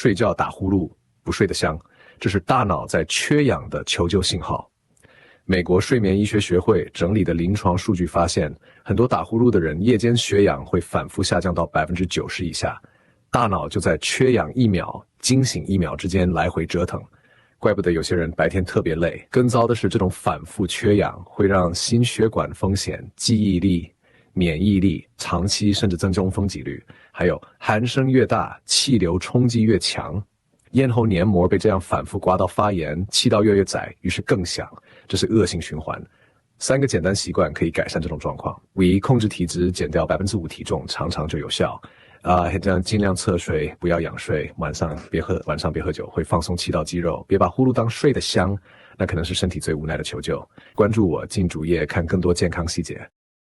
睡觉打呼噜不睡得香，这是大脑在缺氧的求救信号。美国睡眠医学学会整理的临床数据发现，很多打呼噜的人夜间血氧会反复下降到 90% 以下，大脑就在缺氧1秒、惊醒1秒之间来回折腾。怪不得有些人白天特别累。更糟的是，这种反复缺氧会让心血管风险、记忆力、免疫力长期甚至增中风几率，还有鼾声越大，气流冲击越强，咽喉黏膜被这样反复刮到发炎，气道越窄，于是更响，这是恶性循环。3个简单习惯可以改善这种状况：1、控制体脂，减掉5%体重，常常就有效。这样尽量侧睡，不要仰睡，晚上别喝酒，会放松气道肌肉，别把呼噜当睡得香，那可能是身体最无奈的求救。关注我，进主页看更多健康细节。